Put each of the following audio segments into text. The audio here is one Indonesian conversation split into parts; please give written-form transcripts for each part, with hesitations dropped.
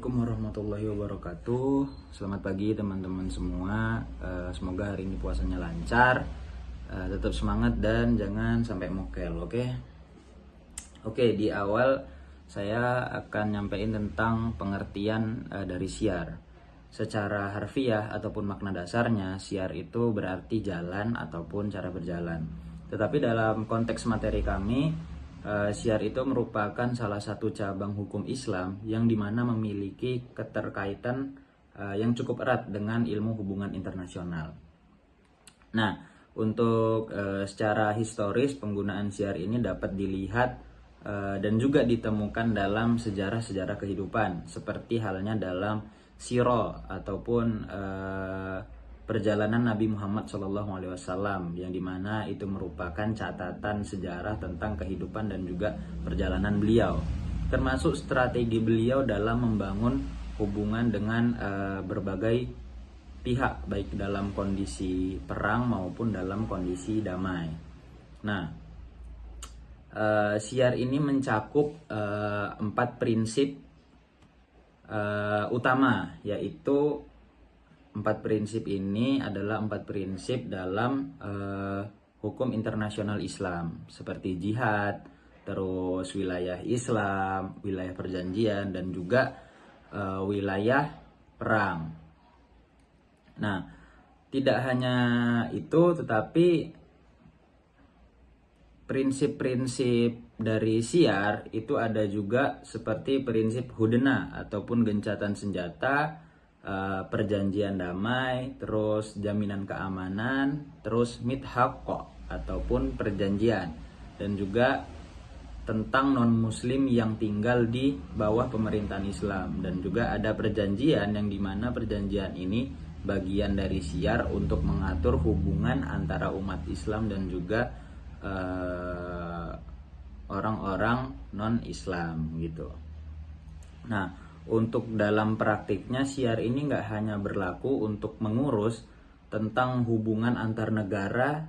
Assalamualaikum warahmatullahi wabarakatuh. Selamat pagi teman-teman semua. Semoga hari ini puasanya lancar. Tetap semangat dan jangan sampai mokel, oke? Oke, di awal saya akan nyampein tentang pengertian dari syiar. Secara harfiah ataupun makna dasarnya, syiar itu berarti jalan ataupun cara berjalan. Tetapi dalam konteks materi kami, syiar itu merupakan salah satu cabang hukum Islam yang dimana memiliki keterkaitan yang cukup erat dengan ilmu hubungan internasional. Nah, untuk secara historis penggunaan syiar ini dapat dilihat dan juga ditemukan dalam sejarah-sejarah kehidupan, seperti halnya dalam sirah ataupun perjalanan Nabi Muhammad SAW, yang dimana itu merupakan catatan sejarah tentang kehidupan dan juga perjalanan beliau, termasuk strategi beliau dalam membangun hubungan dengan berbagai pihak, baik dalam kondisi perang maupun dalam kondisi damai. Nah, syiar ini mencakup 4 prinsip utama, yaitu 4 prinsip ini adalah 4 prinsip dalam hukum internasional Islam, seperti jihad, terus wilayah Islam, wilayah perjanjian, dan juga wilayah perang. Nah, tidak hanya itu, tetapi prinsip-prinsip dari syiar itu ada juga seperti prinsip hudna ataupun gencatan senjata, perjanjian damai, terus jaminan keamanan, terus mithaq ataupun perjanjian, dan juga tentang non-muslim yang tinggal di bawah pemerintahan Islam. Dan juga ada perjanjian yang dimana perjanjian ini bagian dari syiar untuk mengatur hubungan antara umat Islam dan juga orang-orang non-Islam gitu. Nah, untuk dalam praktiknya syiar ini nggak hanya berlaku untuk mengurus tentang hubungan antar negara,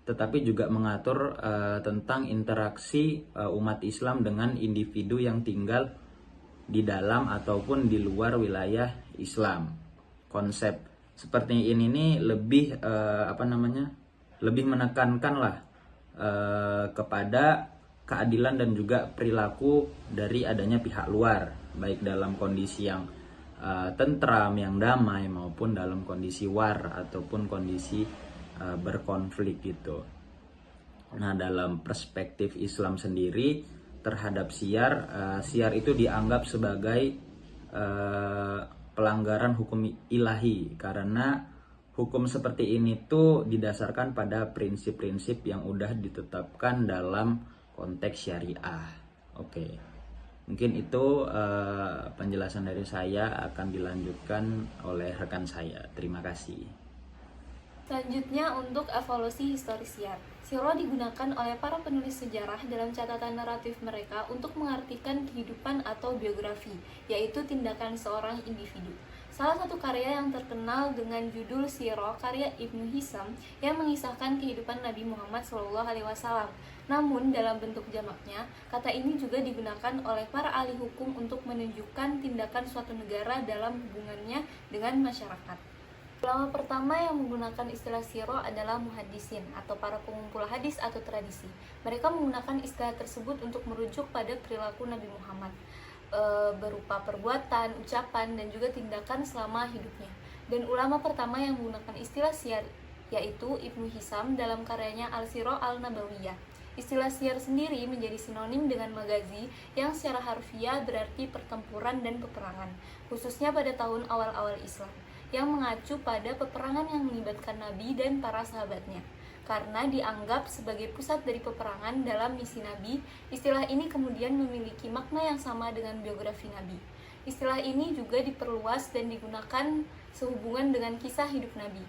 tetapi juga mengatur tentang interaksi umat Islam dengan individu yang tinggal di dalam ataupun di luar wilayah Islam. Konsep seperti ini nih lebih lebih menekankan lah kepada keadilan dan juga perilaku dari adanya pihak luar, baik dalam kondisi yang tentram, yang damai, maupun dalam kondisi war ataupun kondisi berkonflik gitu. Nah, dalam perspektif Islam sendiri terhadap syiar itu dianggap sebagai pelanggaran hukum ilahi, karena hukum seperti ini tuh didasarkan pada prinsip-prinsip yang udah ditetapkan dalam konteks syariah. Oke. Mungkin itu penjelasan dari saya, akan dilanjutkan oleh rekan saya. Terima kasih. Selanjutnya, untuk evolusi historis syiar. Syiar digunakan oleh para penulis sejarah dalam catatan naratif mereka untuk mengartikan kehidupan atau biografi, yaitu tindakan seorang individu. Salah satu karya yang terkenal dengan judul Sirah, karya Ibnu Hisham, yang mengisahkan kehidupan Nabi Muhammad SAW. Namun, dalam bentuk jamaknya, kata ini juga digunakan oleh para ahli hukum untuk menunjukkan tindakan suatu negara dalam hubungannya dengan masyarakat. Ulama pertama yang menggunakan istilah sirah adalah muhaddisin atau para pengumpul hadis atau tradisi. Mereka menggunakan istilah tersebut untuk merujuk pada perilaku Nabi Muhammad berupa perbuatan, ucapan, dan juga tindakan selama hidupnya. Dan ulama pertama yang menggunakan istilah syiar yaitu Ibnu Hisham dalam karyanya Al-Sirah Al-Nabawiyah. Istilah syiar sendiri menjadi sinonim dengan magazi yang secara harfiah berarti pertempuran dan peperangan, khususnya pada tahun awal-awal Islam, yang mengacu pada peperangan yang melibatkan Nabi dan para sahabatnya. Karena dianggap sebagai pusat dari peperangan dalam misi Nabi, istilah ini kemudian memiliki makna yang sama dengan biografi Nabi. Istilah ini juga diperluas dan digunakan sehubungan dengan kisah hidup Nabi.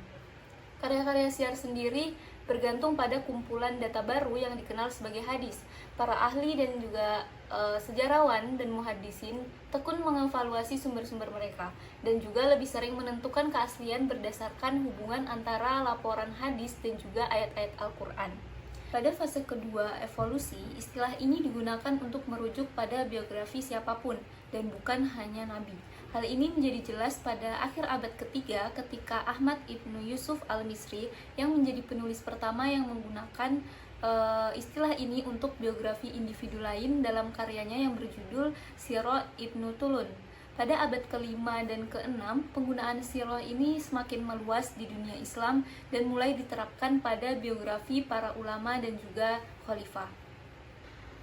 Karya-karya syiar sendiri bergantung pada kumpulan data baru yang dikenal sebagai hadis. Para ahli dan juga sejarawan dan muhaddisin tekun mengevaluasi sumber-sumber mereka dan juga lebih sering menentukan keaslian berdasarkan hubungan antara laporan hadis dan juga ayat-ayat Al-Quran. Pada fase kedua evolusi, istilah ini digunakan untuk merujuk pada biografi siapapun dan bukan hanya nabi. Hal ini menjadi jelas pada akhir abad ketiga ketika Ahmad Ibnu Yusuf al-Misri yang menjadi penulis pertama yang menggunakan istilah ini untuk biografi individu lain dalam karyanya yang berjudul Sirah Ibnu Tulun. Pada abad ke-5 dan ke-6, penggunaan sirah ini semakin meluas di dunia Islam dan mulai diterapkan pada biografi para ulama dan juga khalifah.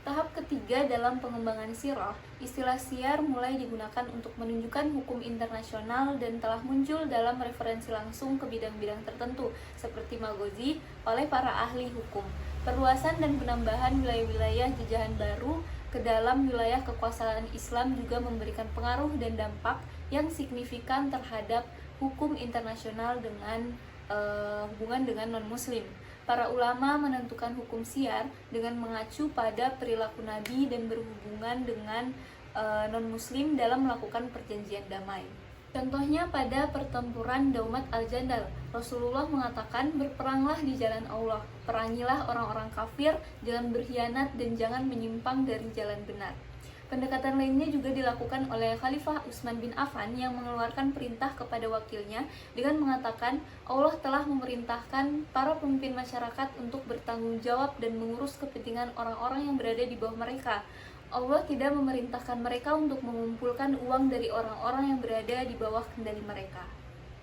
Tahap ketiga dalam pengembangan sirah, istilah siyar mulai digunakan untuk menunjukkan hukum internasional dan telah muncul dalam referensi langsung ke bidang-bidang tertentu seperti Maghazi oleh para ahli hukum. Perluasan dan penambahan wilayah-wilayah jajahan baru ke dalam wilayah kekuasaan Islam juga memberikan pengaruh dan dampak yang signifikan terhadap hukum internasional dengan hubungan dengan non-muslim. Para ulama menentukan hukum syiar dengan mengacu pada perilaku Nabi dan berhubungan dengan non-muslim dalam melakukan perjanjian damai. Contohnya pada pertempuran Daumat al-Jandal, Rasulullah mengatakan, berperanglah di jalan Allah, perangilah orang-orang kafir, jangan berkhianat dan jangan menyimpang dari jalan benar. Pendekatan lainnya juga dilakukan oleh Khalifah Utsman bin Affan yang mengeluarkan perintah kepada wakilnya dengan mengatakan, Allah telah memerintahkan para pemimpin masyarakat untuk bertanggung jawab dan mengurus kepentingan orang-orang yang berada di bawah mereka. Allah tidak memerintahkan mereka untuk mengumpulkan uang dari orang-orang yang berada di bawah kendali mereka.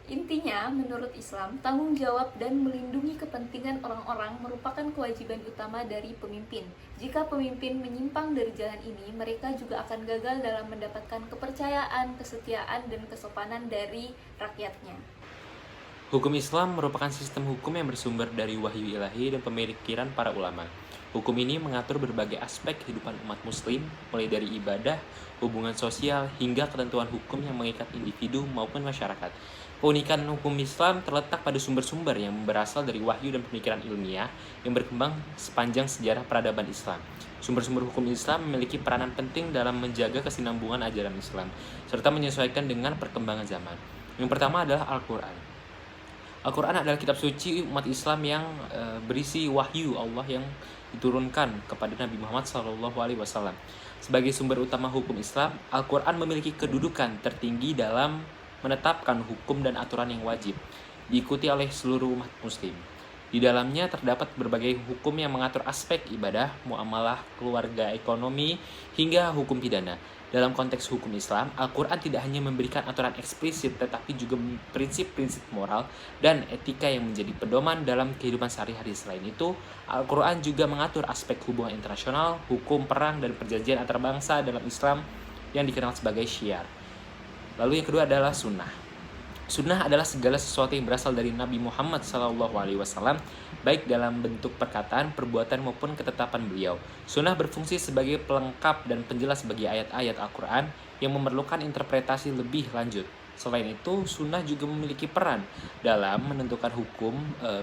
Intinya, menurut Islam, tanggung jawab dan melindungi kepentingan orang-orang merupakan kewajiban utama dari pemimpin. Jika pemimpin menyimpang dari jalan ini, mereka juga akan gagal dalam mendapatkan kepercayaan, kesetiaan, dan kesopanan dari rakyatnya. Hukum Islam merupakan sistem hukum yang bersumber dari wahyu ilahi dan pemikiran para ulama. Hukum ini mengatur berbagai aspek kehidupan umat muslim, mulai dari ibadah, hubungan sosial, hingga ketentuan hukum yang mengikat individu maupun masyarakat. Keunikan hukum Islam terletak pada sumber-sumber yang berasal dari wahyu dan pemikiran ilmiah yang berkembang sepanjang sejarah peradaban Islam. Sumber-sumber hukum Islam memiliki peranan penting dalam menjaga kesinambungan ajaran Islam, serta menyesuaikan dengan perkembangan zaman. Yang pertama adalah Al-Quran. Al-Quran adalah kitab suci umat Islam yang berisi wahyu Allah yang diturunkan kepada Nabi Muhammad SAW. Sebagai sumber utama hukum Islam, Al-Quran memiliki kedudukan tertinggi dalam menetapkan hukum dan aturan yang wajib diikuti oleh seluruh umat muslim. Di dalamnya terdapat berbagai hukum yang mengatur aspek ibadah, muamalah, keluarga, ekonomi, hingga hukum pidana. Dalam konteks hukum Islam, Al-Quran tidak hanya memberikan aturan eksplisit, tetapi juga prinsip-prinsip moral dan etika yang menjadi pedoman dalam kehidupan sehari-hari. Selain itu, Al-Quran juga mengatur aspek hubungan internasional, hukum perang, dan perjanjian antar bangsa dalam Islam yang dikenal sebagai syiar. Lalu yang kedua adalah sunnah. Sunnah adalah segala sesuatu yang berasal dari Nabi Muhammad SAW, baik dalam bentuk perkataan, perbuatan maupun ketetapan beliau. Sunnah berfungsi sebagai pelengkap dan penjelas bagi ayat-ayat Al-Quran yang memerlukan interpretasi lebih lanjut. Selain itu, sunnah juga memiliki peran dalam menentukan hukum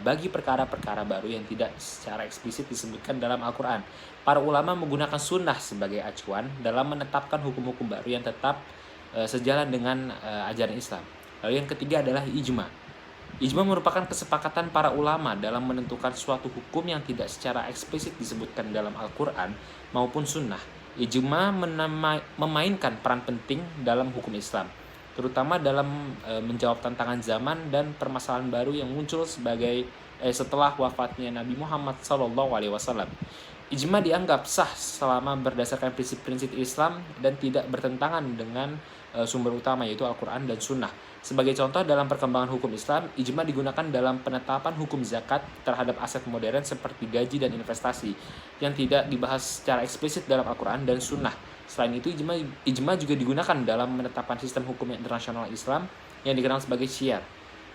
bagi perkara-perkara baru yang tidak secara eksplisit disebutkan dalam Al-Quran. Para ulama menggunakan sunnah sebagai acuan dalam menetapkan hukum-hukum baru yang tetap sejalan dengan ajaran Islam. Lalu yang ketiga adalah ijma. Ijma merupakan kesepakatan para ulama dalam menentukan suatu hukum yang tidak secara eksplisit disebutkan dalam Al-Quran maupun sunnah. Ijma memainkan peran penting dalam hukum Islam, terutama dalam menjawab tantangan zaman dan permasalahan baru yang muncul setelah wafatnya Nabi Muhammad SAW. Ijma dianggap sah selama berdasarkan prinsip-prinsip Islam dan tidak bertentangan dengan sumber utama yaitu Al-Quran dan Sunnah. Sebagai contoh dalam perkembangan hukum Islam, ijma digunakan dalam penetapan hukum zakat terhadap aset modern seperti gaji dan investasi yang tidak dibahas secara eksplisit dalam Al-Quran dan Sunnah. Selain itu, ijma juga digunakan dalam menetapkan sistem hukum internasional Islam yang dikenal sebagai syiar.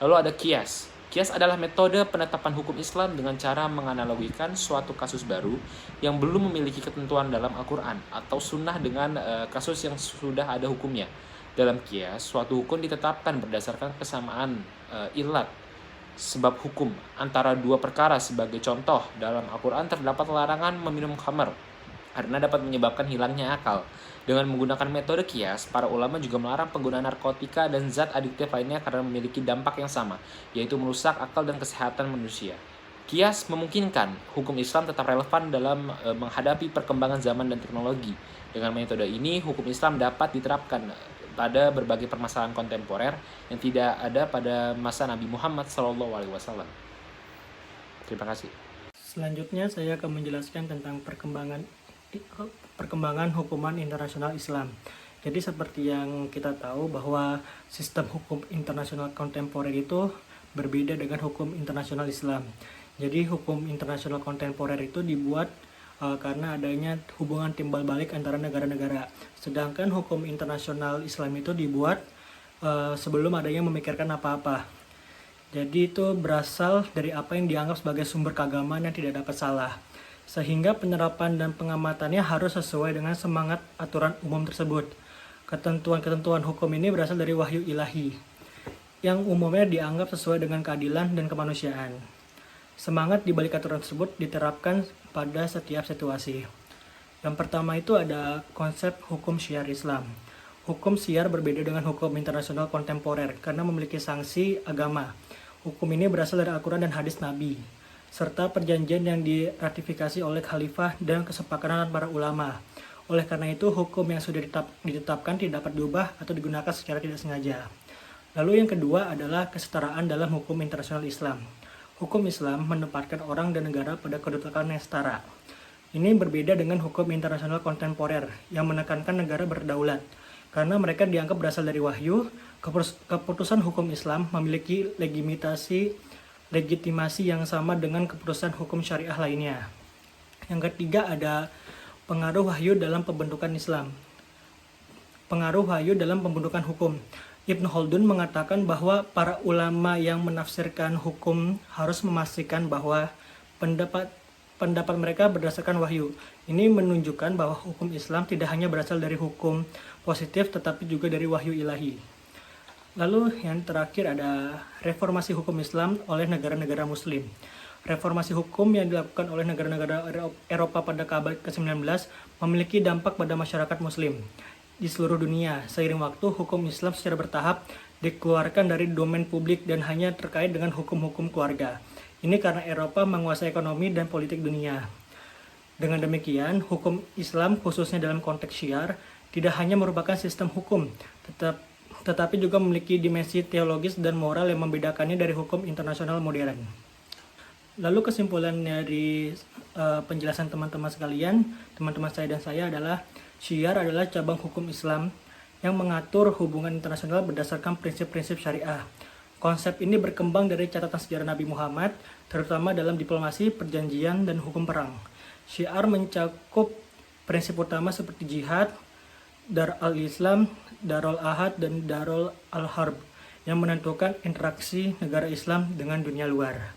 Lalu ada qiyas. Qiyas adalah metode penetapan hukum Islam dengan cara menganalogikan suatu kasus baru yang belum memiliki ketentuan dalam Al-Quran atau Sunnah dengan kasus yang sudah ada hukumnya. Dalam qiyas, suatu hukum ditetapkan berdasarkan kesamaan ilat sebab hukum antara dua perkara. Sebagai contoh, dalam Al-Quran terdapat larangan meminum khamar karena dapat menyebabkan hilangnya akal. Dengan menggunakan metode qiyas, para ulama juga melarang penggunaan narkotika dan zat adiktif lainnya karena memiliki dampak yang sama, yaitu merusak akal dan kesehatan manusia. Kias memungkinkan hukum Islam tetap relevan dalam menghadapi perkembangan zaman dan teknologi. Dengan metode ini, hukum Islam dapat diterapkan pada berbagai permasalahan kontemporer yang tidak ada pada masa Nabi Muhammad SAW. Terima kasih. Selanjutnya saya akan menjelaskan tentang perkembangan hukuman internasional Islam. Jadi seperti yang kita tahu bahwa sistem hukum internasional kontemporer itu berbeda dengan hukum internasional Islam. Jadi hukum internasional kontemporer itu dibuat karena adanya hubungan timbal balik antara negara-negara. Sedangkan hukum internasional Islam itu dibuat sebelum adanya memikirkan apa-apa. Jadi itu berasal dari apa yang dianggap sebagai sumber keagamaan yang tidak dapat salah. Sehingga penerapan dan pengamatannya harus sesuai dengan semangat aturan umum tersebut. Ketentuan-ketentuan hukum ini berasal dari wahyu ilahi, yang umumnya dianggap sesuai dengan keadilan dan kemanusiaan. Semangat di balik aturan tersebut diterapkan pada setiap situasi. Yang pertama itu ada konsep hukum syiar Islam. Hukum syiar berbeda dengan hukum internasional kontemporer karena memiliki sanksi agama. Hukum ini berasal dari Al-Quran dan hadis Nabi, serta perjanjian yang diratifikasi oleh khalifah dan kesepakatan para ulama. Oleh karena itu, hukum yang sudah ditetapkan tidak dapat diubah atau digunakan secara tidak sengaja. Lalu yang kedua adalah kesetaraan dalam hukum internasional Islam. Hukum Islam menempatkan orang dan negara pada kedudukan yang setara. Ini berbeda dengan hukum internasional kontemporer yang menekankan negara berdaulat. Karena mereka dianggap berasal dari wahyu, keputusan hukum Islam memiliki legitimasi yang sama dengan keputusan hukum syariah lainnya. Yang ketiga ada pengaruh wahyu dalam pembentukan Islam. Pengaruh wahyu dalam pembentukan hukum. Ibnu Khaldun mengatakan bahwa para ulama yang menafsirkan hukum harus memastikan bahwa pendapat mereka berdasarkan wahyu. Ini menunjukkan bahwa hukum Islam tidak hanya berasal dari hukum positif tetapi juga dari wahyu ilahi. Lalu yang terakhir ada reformasi hukum Islam oleh negara-negara muslim. Reformasi hukum yang dilakukan oleh negara-negara Eropa pada abad ke-19 memiliki dampak pada masyarakat muslim di seluruh dunia. Seiring waktu, hukum Islam secara bertahap dikeluarkan dari domain publik dan hanya terkait dengan hukum-hukum keluarga. Ini karena Eropa menguasai ekonomi dan politik dunia. Dengan demikian, hukum Islam khususnya dalam konteks syiar tidak hanya merupakan sistem hukum, tetapi juga memiliki dimensi teologis dan moral yang membedakannya dari hukum internasional modern. Lalu kesimpulan dari penjelasan teman-teman sekalian, teman-teman saya dan saya adalah syiar adalah cabang hukum Islam yang mengatur hubungan internasional berdasarkan prinsip-prinsip syariah. Konsep ini berkembang dari catatan sejarah Nabi Muhammad, terutama dalam diplomasi, perjanjian, dan hukum perang. Syiar mencakup prinsip utama seperti jihad, Dar al-Islam, Darul Ahad, dan Darul al-Harb yang menentukan interaksi negara Islam dengan dunia luar.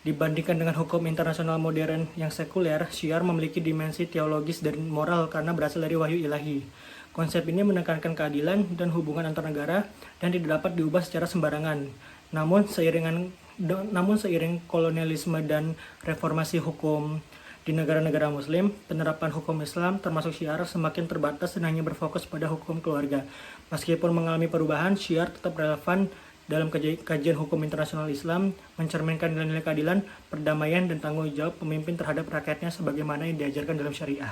Dibandingkan dengan hukum internasional modern yang sekuler, syiar memiliki dimensi teologis dan moral karena berasal dari wahyu ilahi. Konsep ini menekankan keadilan dan hubungan antar negara dan tidak dapat diubah secara sembarangan. Namun seiring kolonialisme dan reformasi hukum di negara-negara muslim, penerapan hukum Islam termasuk syiar semakin terbatas dan hanya berfokus pada hukum keluarga. Meskipun mengalami perubahan, syiar tetap relevan dalam kajian hukum internasional Islam, mencerminkan nilai-nilai keadilan, perdamaian, dan tanggung jawab pemimpin terhadap rakyatnya sebagaimana yang diajarkan dalam syariah.